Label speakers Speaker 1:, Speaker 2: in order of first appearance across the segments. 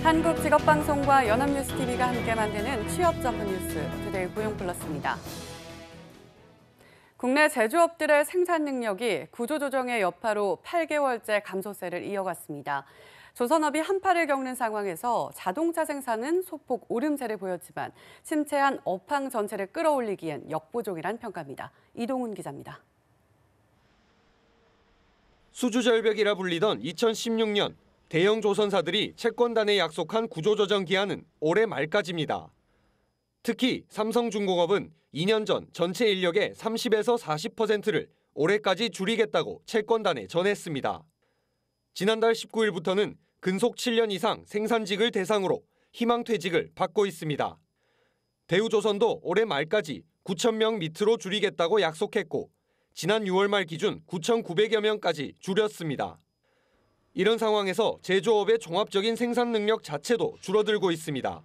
Speaker 1: 한국직업방송과 연합뉴스TV가 함께 만드는 취업 전문 뉴스 투데이 고용플러스입니다. 국내 제조업들의 생산 능력이 구조조정의 여파로 8개월째 감소세를 이어갔습니다. 조선업이 한파를 겪는 상황에서 자동차 생산은 소폭 오름세를 보였지만 침체한 업황 전체를 끌어올리기엔 역부족이란 평가입니다. 이동훈 기자입니다.
Speaker 2: 수주절벽이라 불리던 2016년 대형 조선사들이 채권단에 약속한 구조조정 기한은 올해 말까지입니다. 특히 삼성중공업은 2년 전 전체 인력의 30에서 40%를 올해까지 줄이겠다고 채권단에 전했습니다. 지난달 19일부터는 근속 7년 이상 생산직을 대상으로 희망퇴직을 받고 있습니다. 대우조선도 올해 말까지 9,000명 밑으로 줄이겠다고 약속했고 지난 6월 말 기준 9,900여 명까지 줄였습니다. 이런 상황에서 제조업의 종합적인 생산 능력 자체도 줄어들고 있습니다.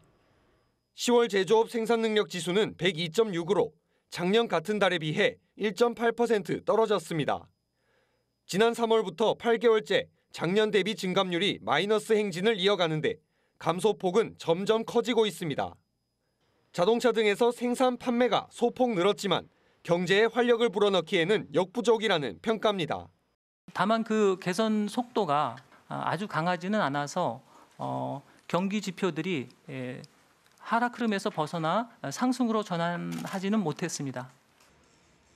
Speaker 2: 10월 제조업 생산 능력 지수는 102.6으로 작년 같은 달에 비해 1.8% 떨어졌습니다. 지난 3월부터 8개월째 작년 대비 증감률이 마이너스 행진을 이어가는데 감소폭은 점점 커지고 있습니다. 자동차 등에서 생산 판매가 소폭 늘었지만 경제에 활력을 불어넣기에는 역부족이라는 평가입니다.
Speaker 3: 다만 그 개선 속도가 아주 강하지는 않아서 경기 지표들이 하락 흐름에서 벗어나 상승으로 전환하지는 못했습니다.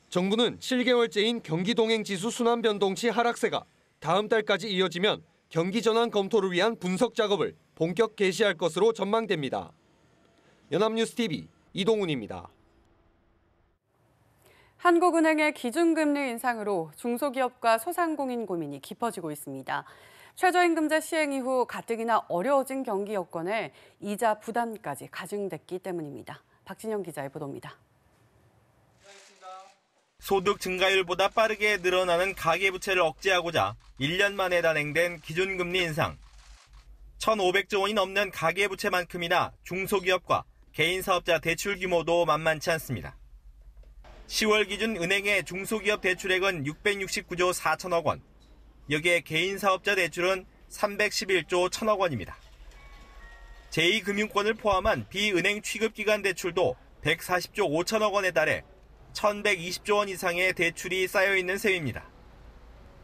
Speaker 2: 정부는 7개월째인 경기동행지수 순환변동치 하락세가 다음 달까지 이어지면 경기 전환 검토를 위한 분석 작업을 본격 개시할 것으로 전망됩니다. 연합뉴스TV 이동훈입니다.
Speaker 1: 한국은행의 기준금리 인상으로 중소기업과 소상공인 고민이 깊어지고 있습니다. 최저임금제 시행 이후 가뜩이나 어려워진 경기 여건에 이자 부담까지 가중됐기 때문입니다. 박진영 기자의 보도입니다.
Speaker 4: 소득 증가율보다 빠르게 늘어나는 가계부채를 억제하고자 1년 만에 단행된 기준금리 인상. 1,500조 원이 넘는 가계부채만큼이나 중소기업과 개인사업자 대출 규모도 만만치 않습니다. 10월 기준 은행의 중소기업 대출액은 669조 4천억 원, 여기에 개인사업자 대출은 311조 1천억 원입니다. 제2금융권을 포함한 비은행 취급기관 대출도 140조 5천억 원에 달해 1,120조 원 이상의 대출이 쌓여있는 셈입니다.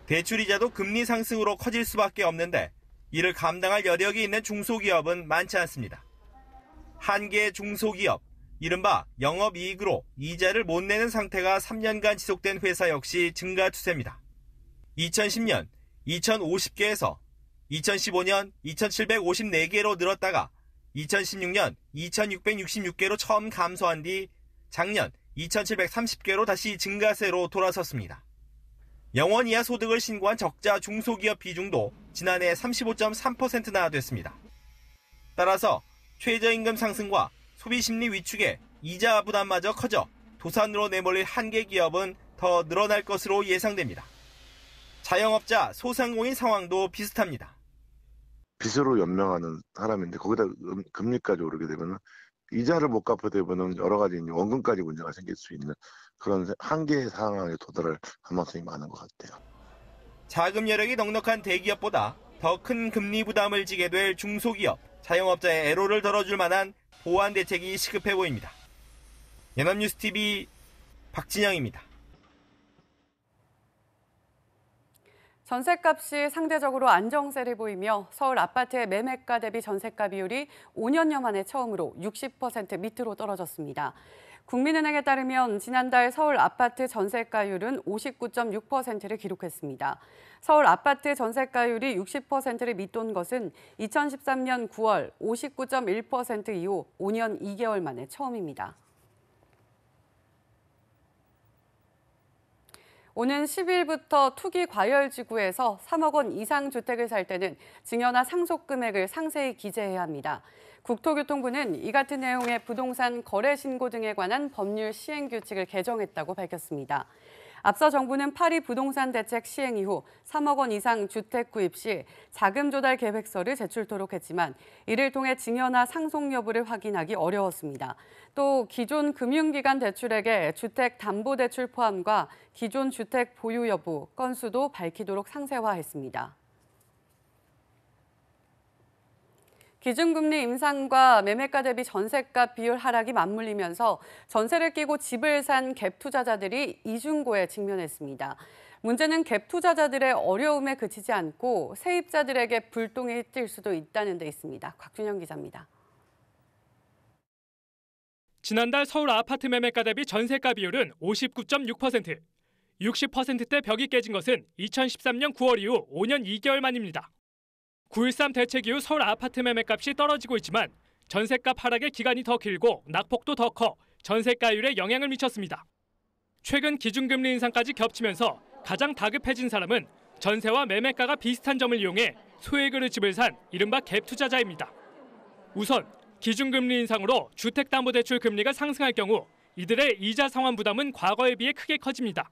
Speaker 4: 대출이자도 금리 상승으로 커질 수밖에 없는데 이를 감당할 여력이 있는 중소기업은 많지 않습니다. 한 개의 중소기업, 이른바 영업이익으로 이자를 못 내는 상태가 3년간 지속된 회사 역시 증가 추세입니다. 2010년 2,050개에서 2015년 2,754개로 늘었다가 2016년 2,666개로 처음 감소한 뒤 작년 2,730개로 다시 증가세로 돌아섰습니다. 영원 이하 소득을 신고한 적자 중소기업 비중도 지난해 35.3%나 됐습니다. 따라서 최저임금 상승과 소비심리 위축에 이자 부담마저 커져 도산으로 내몰릴 한계 기업은 더 늘어날 것으로 예상됩니다. 자영업자, 소상공인 상황도 비슷합니다.
Speaker 5: 빚으로 연명하는 사람인데 거기다 금리까지 오르게 되면 이자를 못 갚게 되면 여러 가지 원금까지 문제가 생길 수 있는 그런 한계의 상황에 도달할 가능성이 많은 것 같아요.
Speaker 4: 자금 여력이 넉넉한 대기업보다 더 큰 금리 부담을 지게 될 중소기업, 자영업자의 애로를 덜어줄 만한 보완 대책이 시급해 보입니다. 연합뉴스TV 박진영입니다.
Speaker 1: 전셋값이 상대적으로 안정세를 보이며 서울 아파트의 매매가 대비 전셋가 비율이 5년여 만에 처음으로 60% 밑으로 떨어졌습니다. 국민은행에 따르면 지난달 서울 아파트 전셋가율은 59.6%를 기록했습니다. 서울 아파트 전셋가율이 60%를 밑돈 것은 2013년 9월 59.1% 이후 5년 2개월 만에 처음입니다. 오는 10일부터 투기과열지구에서 3억 원 이상 주택을 살 때는 증여나 상속금액을 상세히 기재해야 합니다. 국토교통부는 이 같은 내용의 부동산 거래 신고 등에 관한 법률 시행 규칙을 개정했다고 밝혔습니다. 앞서 정부는 파리 부동산 대책 시행 이후 3억 원 이상 주택 구입 시 자금 조달 계획서를 제출토록 했지만 이를 통해 증여나 상속 여부를 확인하기 어려웠습니다. 또 기존 금융기관 대출액에 주택담보대출 포함과 기존 주택 보유 여부, 건수도 밝히도록 상세화했습니다. 기준금리 인상과 매매가 대비 전셋값 비율 하락이 맞물리면서 전세를 끼고 집을 산 갭 투자자들이 이중고에 직면했습니다. 문제는 갭 투자자들의 어려움에 그치지 않고 세입자들에게 불똥이 뛸 수도 있다는 데 있습니다. 곽준영 기자입니다.
Speaker 6: 지난달 서울 아파트 매매가 대비 전세가 비율은 59.6%. 60%대 벽이 깨진 것은 2013년 9월 이후 5년 2개월 만입니다. 9.13 대책 이후 서울 아파트 매매값이 떨어지고 있지만 전세값 하락의 기간이 더 길고 낙폭도 더 커 전세가율에 영향을 미쳤습니다. 최근 기준금리 인상까지 겹치면서 가장 다급해진 사람은 전세와 매매가가 비슷한 점을 이용해 소액으로 집을 산 이른바 갭 투자자입니다. 우선 기준금리 인상으로 주택담보대출 금리가 상승할 경우 이들의 이자 상환 부담은 과거에 비해 크게 커집니다.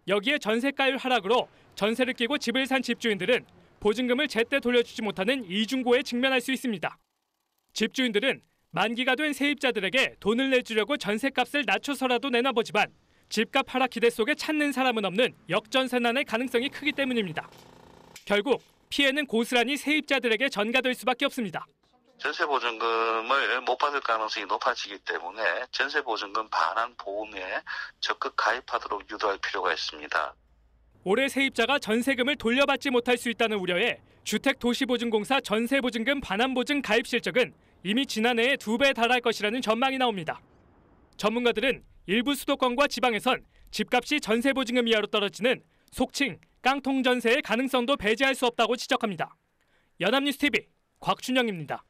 Speaker 6: 여기에 전세가율 하락으로 전세를 끼고 집을 산 집주인들은 보증금을 제때 돌려주지 못하는 이중고에 직면할 수 있습니다. 집주인들은 만기가 된 세입자들에게 돈을 내주려고 전세값을 낮춰서라도 내놔보지만 집값 하락 기대 속에 찾는 사람은 없는 역전세난의 가능성이 크기 때문입니다. 결국 피해는 고스란히 세입자들에게 전가될 수밖에 없습니다.
Speaker 7: 전세보증금을 못 받을 가능성이 높아지기 때문에 전세보증금 반환 보험에 적극 가입하도록 유도할 필요가 있습니다.
Speaker 6: 올해 세입자가 전세금을 돌려받지 못할 수 있다는 우려에 주택도시보증공사 전세보증금 반환보증 가입 실적은 이미 지난해에 2배에 달할 것이라는 전망이 나옵니다. 전문가들은 일부 수도권과 지방에선 집값이 전세보증금 이하로 떨어지는 속칭 깡통 전세의 가능성도 배제할 수 없다고 지적합니다. 연합뉴스TV 곽준영입니다.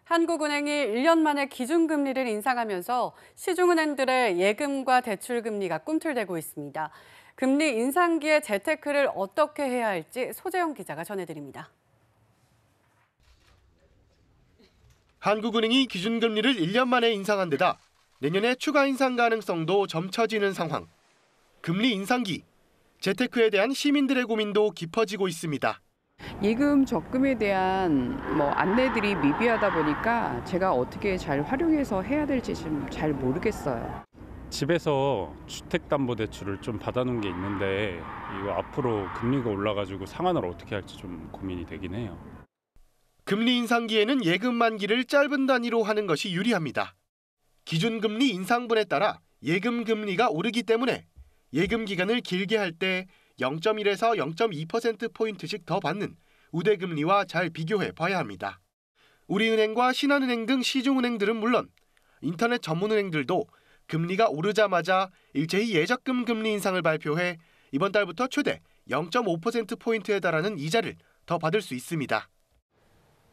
Speaker 1: 한국은행이 1년 만에 기준금리를 인상하면서 시중은행들의 예금과 대출금리가 꿈틀대고 있습니다. 금리 인상기에 재테크를 어떻게 해야 할지 소재영 기자가 전해드립니다.
Speaker 8: 한국은행이 기준금리를 1년 만에 인상한 데다 내년에 추가 인상 가능성도 점쳐지는 상황. 금리 인상기, 재테크에 대한 시민들의 고민도 깊어지고 있습니다.
Speaker 9: 예금 적금에 대한 안내들이 미비하다 보니까 제가 어떻게 잘 활용해서 해야 될지 좀 잘 모르겠어요.
Speaker 10: 집에서 주택담보대출을 좀 받아놓은 게 있는데 이거 앞으로 금리가 올라가지고 상환을 어떻게 할지 좀 고민이 되긴 해요.
Speaker 8: 금리 인상기에는 예금 만기를 짧은 단위로 하는 것이 유리합니다. 기준금리 인상분에 따라 예금 금리가 오르기 때문에 예금 기간을 길게 할 때 0.1에서 0.2%포인트씩 더 받는 우대금리와 잘 비교해 봐야 합니다. 우리은행과 신한은행 등 시중은행들은 물론 인터넷 전문은행들도 금리가 오르자마자 일제히 예적금 금리 인상을 발표해 이번 달부터 최대 0.5%포인트에 달하는 이자를 더 받을 수 있습니다.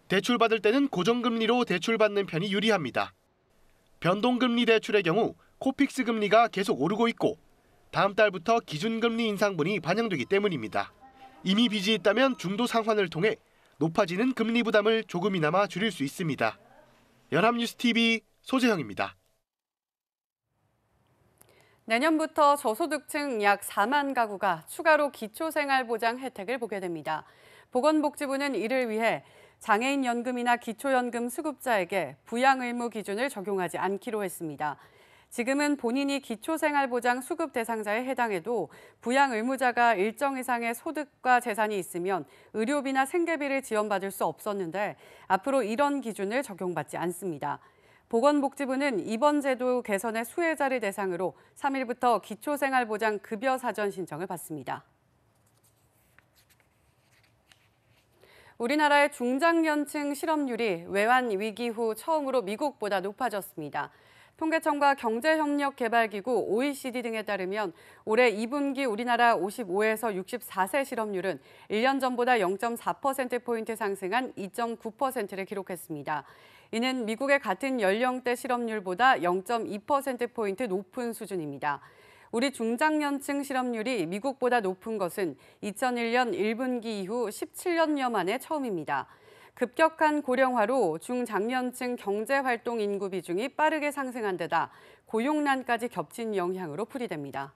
Speaker 8: 대출받을 때는 고정금리로 대출받는 편이 유리합니다. 변동금리 대출의 경우 코픽스 금리가 계속 오르고 있고 다음 달부터 기준금리 인상분이 반영되기 때문입니다. 이미 빚이 있다면 중도 상환을 통해 높아지는 금리 부담을 조금이나마 줄일 수 있습니다. 연합뉴스TV 소재형입니다.
Speaker 1: 내년부터 저소득층 약 4만 가구가 추가로 기초생활보장 혜택을 보게 됩니다. 보건복지부는 이를 위해 장애인연금이나 기초연금 수급자에게 부양 의무 기준을 적용하지 않기로 했습니다. 지금은 본인이 기초생활보장 수급 대상자에 해당해도 부양 의무자가 일정 이상의 소득과 재산이 있으면 의료비나 생계비를 지원받을 수 없었는데 앞으로 이런 기준을 적용받지 않습니다. 보건복지부는 이번 제도 개선의 수혜자를 대상으로 3일부터 기초생활보장 급여 사전 신청을 받습니다. 우리나라의 중장년층 실업률이 외환 위기 후 처음으로 미국보다 높아졌습니다. 통계청과 경제협력개발기구 OECD 등에 따르면 올해 2분기 우리나라 55에서 64세 실업률은 1년 전보다 0.4%포인트 상승한 2.9%를 기록했습니다. 이는 미국의 같은 연령대 실업률보다 0.2%포인트 높은 수준입니다. 우리 중장년층 실업률이 미국보다 높은 것은 2001년 1분기 이후 17년여 만에 처음입니다. 급격한 고령화로 중장년층 경제활동 인구 비중이 빠르게 상승한 데다 고용난까지 겹친 영향으로 풀이됩니다.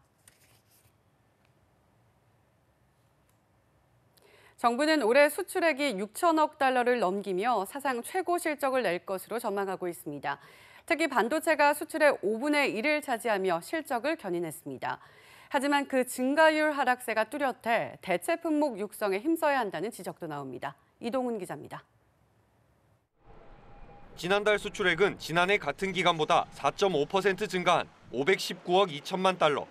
Speaker 1: 정부는 올해 수출액이 6천억 달러를 넘기며 사상 최고 실적을 낼 것으로 전망하고 있습니다. 특히 반도체가 수출의 5분의 1을 차지하며 실적을 견인했습니다. 하지만 그 증가율 하락세가 뚜렷해 대체 품목 육성에 힘써야 한다는 지적도 나옵니다. 이동훈 기자입니다.
Speaker 2: 지난달 수출액은 지난해 같은 기간보다 4.5% 증가한 519억 2천만 달러.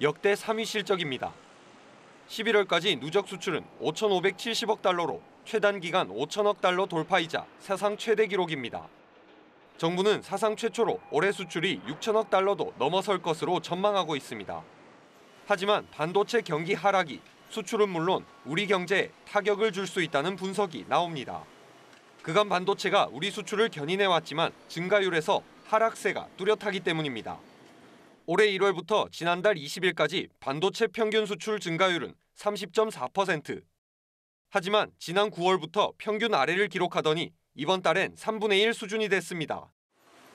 Speaker 2: 역대 3위 실적입니다. 11월까지 누적 수출은 5,570억 달러로 최단 기간 5천억 달러 돌파이자 사상 최대 기록입니다. 정부는 사상 최초로 올해 수출이 6천억 달러도 넘어설 것으로 전망하고 있습니다. 하지만 반도체 경기 하락이 수출은 물론 우리 경제에 타격을 줄 수 있다는 분석이 나옵니다. 그간 반도체가 우리 수출을 견인해왔지만 증가율에서 하락세가 뚜렷하기 때문입니다. 올해 1월부터 지난달 20일까지 반도체 평균 수출 증가율은 30.4%. 하지만 지난 9월부터 평균 아래를 기록하더니 이번 달엔 3분의 1 수준이 됐습니다.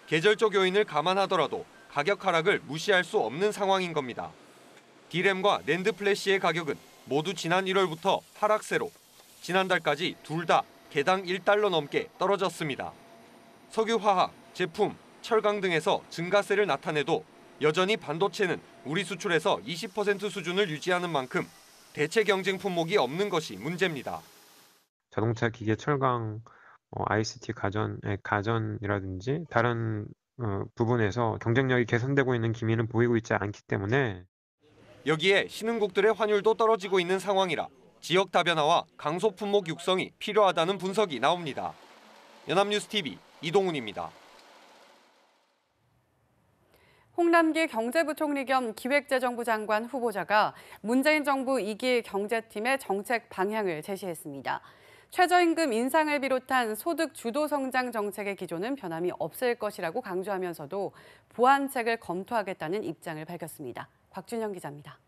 Speaker 2: 계절적 요인을 감안하더라도 가격 하락을 무시할 수 없는 상황인 겁니다. D램과 낸드 플래시의 가격은 모두 지난 1월부터 하락세로 지난달까지 둘 다 개당 1달러 넘게 떨어졌습니다. 석유화학, 제품, 철강 등에서 증가세를 나타내도 여전히 반도체는 우리 수출에서 20% 수준을 유지하는 만큼 대체 경쟁 품목이 없는 것이 문제입니다.
Speaker 11: 자동차, 기계, 철강, ICT, 가전이라든지 다른 부분에서 경쟁력이 개선되고 있는 기미는 보이고 있지 않기 때문에
Speaker 2: 여기에 신흥국들의 환율도 떨어지고 있는 상황이라 지역 다변화와 강소 품목 육성이 필요하다는 분석이 나옵니다. 연합뉴스TV 이동훈입니다.
Speaker 1: 홍남기 경제부총리 겸 기획재정부 장관 후보자가 문재인 정부 2기 경제팀의 정책 방향을 제시했습니다. 최저임금 인상을 비롯한 소득 주도 성장 정책의 기조는 변함이 없을 것이라고 강조하면서도 보완책을 검토하겠다는 입장을 밝혔습니다. 곽준영 기자입니다.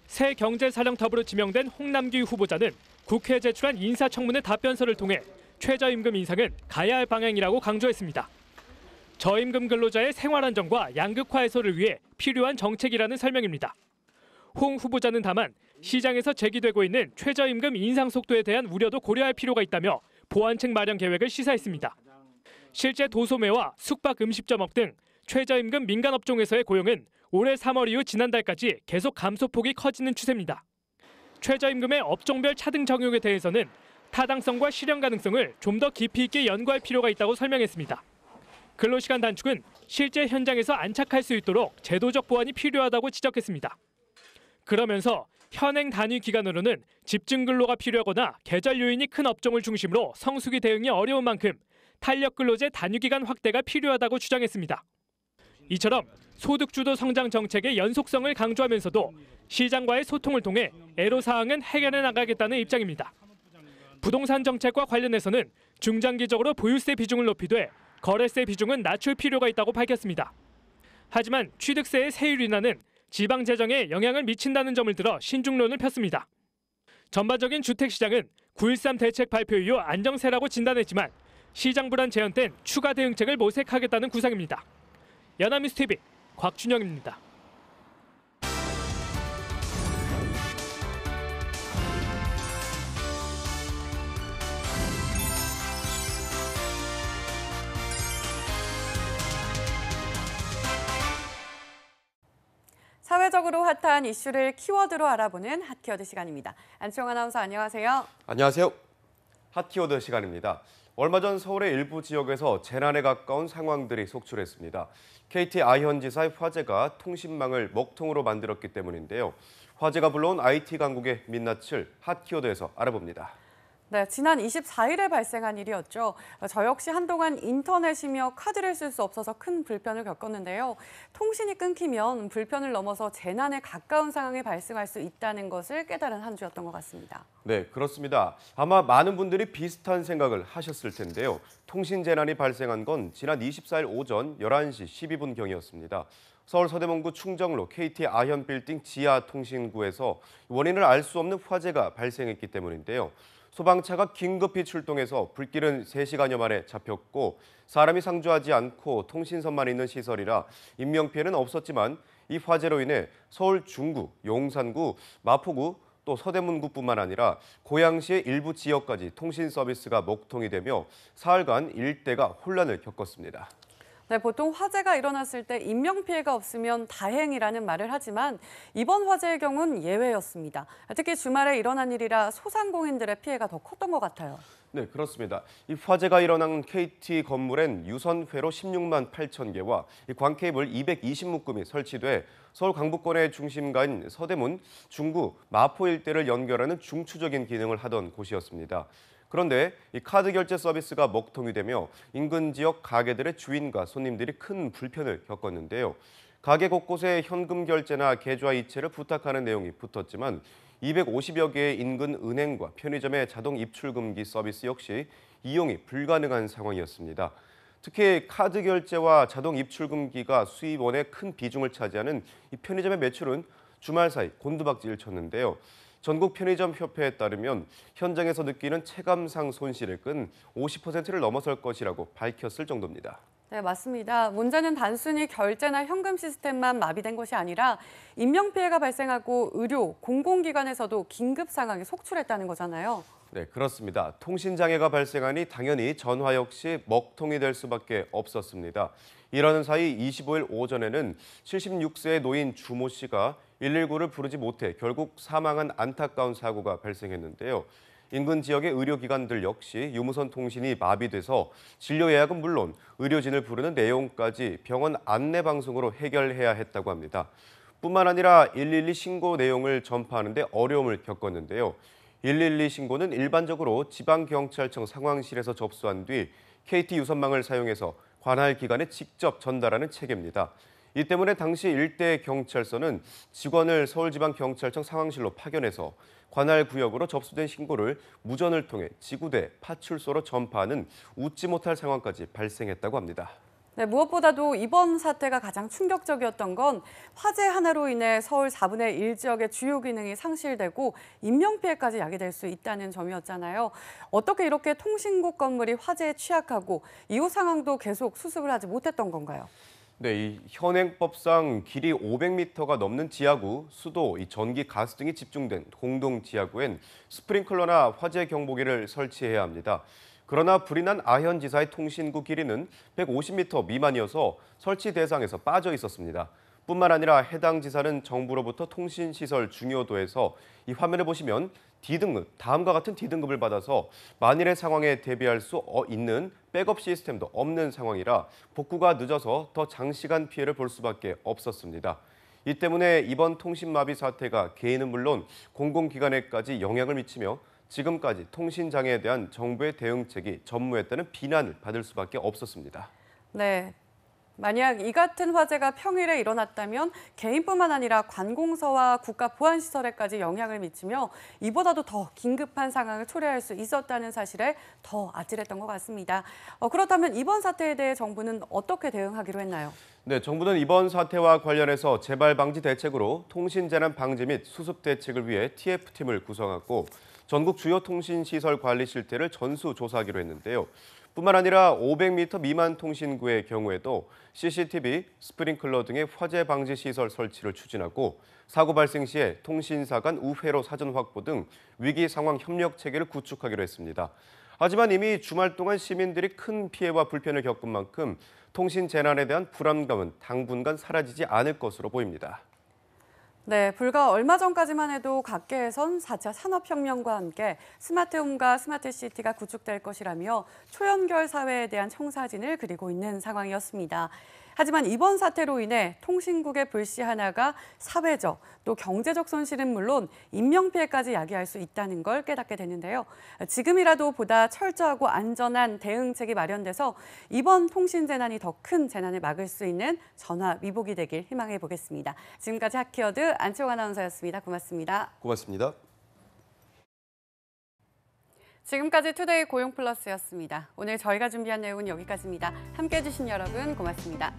Speaker 6: 새 경제사령탑으로 지명된 홍남기 후보자는 국회에 제출한 인사청문회 답변서를 통해 최저임금 인상은 가야 할 방향이라고 강조했습니다. 저임금 근로자의 생활 안정과 양극화 해소를 위해 필요한 정책이라는 설명입니다. 홍 후보자는 다만 시장에서 제기되고 있는 최저임금 인상 속도에 대한 우려도 고려할 필요가 있다며 보완책 마련 계획을 시사했습니다. 실제 도소매와 숙박 음식점업 등 최저임금 민간 업종에서의 고용은 올해 3월 이후 지난달까지 계속 감소폭이 커지는 추세입니다. 최저임금의 업종별 차등 적용에 대해서는 타당성과 실현 가능성을 좀 더 깊이 있게 연구할 필요가 있다고 설명했습니다. 근로시간 단축은 실제 현장에서 안착할 수 있도록 제도적 보완이 필요하다고 지적했습니다. 그러면서 현행 단위 기간으로는 집중 근로가 필요하거나 계절 요인이 큰 업종을 중심으로 성수기 대응이 어려운 만큼 탄력 근로제 단위 기간 확대가 필요하다고 주장했습니다. 이처럼 소득주도 성장 정책의 연속성을 강조하면서도 시장과의 소통을 통해 애로사항은 해결해 나가겠다는 입장입니다. 부동산 정책과 관련해서는 중장기적으로 보유세 비중을 높이되 거래세 비중은 낮출 필요가 있다고 밝혔습니다. 하지만 취득세의 세율 인하는 지방 재정에 영향을 미친다는 점을 들어 신중론을 폈습니다. 전반적인 주택시장은 9.13 대책 발표 이후 안정세라고 진단했지만 시장 불안 재현 땐 추가 대응책을 모색하겠다는 구상입니다. 연합뉴스TV 곽준영입니다.
Speaker 1: 사회적으로 핫한 이슈를 키워드로 알아보는 핫키워드 시간입니다. 안치홍 아나운서 안녕하세요.
Speaker 12: 안녕하세요. 핫키워드 시간입니다. 얼마 전 서울의 일부 지역에서 재난에 가까운 상황들이 속출했습니다. KT 아현지사의 화재가 통신망을 먹통으로 만들었기 때문인데요. 화재가 불러온 IT 강국의 민낯을 핫키워드에서 알아봅니다.
Speaker 1: 네, 지난 24일에 발생한 일이었죠. 저 역시 한동안 인터넷이며 카드를 쓸 수 없어서 큰 불편을 겪었는데요. 통신이 끊기면 불편을 넘어서 재난에 가까운 상황이 발생할 수 있다는 것을 깨달은 한 주였던 것 같습니다.
Speaker 12: 네, 그렇습니다. 아마 많은 분들이 비슷한 생각을 하셨을 텐데요. 통신 재난이 발생한 건 지난 24일 오전 11시 12분경이었습니다. 서울 서대문구 충정로 KT 아현 빌딩 지하 통신구에서 원인을 알 수 없는 화재가 발생했기 때문인데요. 소방차가 긴급히 출동해서 불길은 3시간여 만에 잡혔고 사람이 상주하지 않고 통신선만 있는 시설이라 인명피해는 없었지만 이 화재로 인해 서울 중구, 용산구, 마포구, 또 서대문구뿐만 아니라 고양시의 일부 지역까지 통신 서비스가 먹통이 되며 사흘간 일대가 혼란을 겪었습니다.
Speaker 1: 네, 보통 화재가 일어났을 때 인명피해가 없으면 다행이라는 말을 하지만 이번 화재의 경우는 예외였습니다. 특히 주말에 일어난 일이라 소상공인들의 피해가 더 컸던 것 같아요.
Speaker 12: 네, 그렇습니다. 이 화재가 일어난 KT 건물엔 유선 회로 16만 8천 개와 광케이블 220묶음이 설치돼 서울 강북권의 중심가인 서대문, 중구, 마포 일대를 연결하는 중추적인 기능을 하던 곳이었습니다. 그런데 이 카드 결제 서비스가 먹통이 되며 인근 지역 가게들의 주인과 손님들이 큰 불편을 겪었는데요. 가게 곳곳에 현금 결제나 계좌 이체를 부탁하는 내용이 붙었지만 250여 개의 인근 은행과 편의점의 자동 입출금기 서비스 역시 이용이 불가능한 상황이었습니다. 특히 카드 결제와 자동 입출금기가 수입원의 큰 비중을 차지하는 이 편의점의 매출은 주말 사이 곤두박질을 쳤는데요. 전국 편의점 협회에 따르면 현장에서 느끼는 체감상 손실의 끈 50%를 넘어설 것이라고 밝혔을 정도입니다.
Speaker 1: 네, 맞습니다. 문제는 단순히 결제나 현금 시스템만 마비된 것이 아니라 인명피해가 발생하고 의료, 공공기관에서도 긴급 상황에 속출했다는 거잖아요.
Speaker 12: 네, 그렇습니다. 통신장애가 발생하니 당연히 전화 역시 먹통이 될 수밖에 없었습니다. 이러는 사이 25일 오전에는 76세의 노인 주모 씨가 119를 부르지 못해 결국 사망한 안타까운 사고가 발생했는데요. 인근 지역의 의료기관들 역시 유무선 통신이 마비돼서 진료 예약은 물론 의료진을 부르는 내용까지 병원 안내 방송으로 해결해야 했다고 합니다. 뿐만 아니라 112 신고 내용을 전파하는 데 어려움을 겪었는데요. 112 신고는 일반적으로 지방경찰청 상황실에서 접수한 뒤 KT 유선망을 사용해서 관할 기관에 직접 전달하는 체계입니다. 이 때문에 당시 일대 경찰서는 직원을 서울지방경찰청 상황실로 파견해서 관할 구역으로 접수된 신고를 무전을 통해 지구대, 파출소로 전파하는 웃지 못할 상황까지 발생했다고 합니다.
Speaker 1: 네, 무엇보다도 이번 사태가 가장 충격적이었던 건 화재 하나로 인해 서울 4분의 1 지역의 주요 기능이 상실되고 인명피해까지 야기될 수 있다는 점이었잖아요. 어떻게 이렇게 통신국 건물이 화재에 취약하고 이후 상황도 계속 수습을 하지 못했던 건가요?
Speaker 12: 네, 이 현행법상 길이 500m가 넘는 지하구, 수도, 전기, 가스 등이 집중된 공동 지하구엔 스프링클러나 화재 경보기를 설치해야 합니다. 그러나 불이 난 아현지사의 통신구 길이는 150m 미만이어서 설치 대상에서 빠져 있었습니다. 뿐만 아니라 해당 지사는 정부로부터 통신시설 중요도에서 이 화면을 보시면 D등급, 다음과 같은 D등급을 받아서 만일의 상황에 대비할 수 있는 백업 시스템도 없는 상황이라 복구가 늦어서 더 장시간 피해를 볼 수밖에 없었습니다. 이 때문에 이번 통신마비 사태가 개인은 물론 공공기관에까지 영향을 미치며 지금까지 통신장애에 대한 정부의 대응책이 전무했다는 비난을 받을 수밖에 없었습니다.
Speaker 1: 네. 만약 이 같은 화재가 평일에 일어났다면 개인뿐만 아니라 관공서와 국가보안시설에까지 영향을 미치며 이보다도 더 긴급한 상황을 초래할 수 있었다는 사실에 더 아찔했던 것 같습니다. 그렇다면 이번 사태에 대해 정부는 어떻게 대응하기로 했나요?
Speaker 12: 네, 정부는 이번 사태와 관련해서 재발 방지 대책으로 통신재난 방지 및 수습 대책을 위해 TF팀을 구성하고 전국 주요 통신시설 관리 실태를 전수조사하기로 했는데요. 뿐만 아니라 500m 미만 통신구의 경우에도 CCTV, 스프링클러 등의 화재 방지 시설 설치를 추진하고 사고 발생 시에 통신사 간 우회로 사전 확보 등 위기 상황 협력 체계를 구축하기로 했습니다. 하지만 이미 주말 동안 시민들이 큰 피해와 불편을 겪은 만큼 통신 재난에 대한 불안감은 당분간 사라지지 않을 것으로 보입니다.
Speaker 1: 네, 불과 얼마 전까지만 해도 각계에선 4차 산업혁명과 함께 스마트홈과 스마트시티가 구축될 것이라며 초연결 사회에 대한 청사진을 그리고 있는 상황이었습니다. 하지만 이번 사태로 인해 통신국의 불씨 하나가 사회적 또 경제적 손실은 물론 인명피해까지 야기할 수 있다는 걸 깨닫게 되는데요. 지금이라도 보다 철저하고 안전한 대응책이 마련돼서 이번 통신재난이 더 큰 재난을 막을 수 있는 전화 위복이 되길 희망해 보겠습니다. 지금까지 하키워드 안치홍 아나운서였습니다. 고맙습니다.
Speaker 12: 고맙습니다.
Speaker 1: 지금까지 투데이 고용플러스였습니다. 오늘 저희가 준비한 내용은 여기까지입니다. 함께해 주신 여러분 고맙습니다.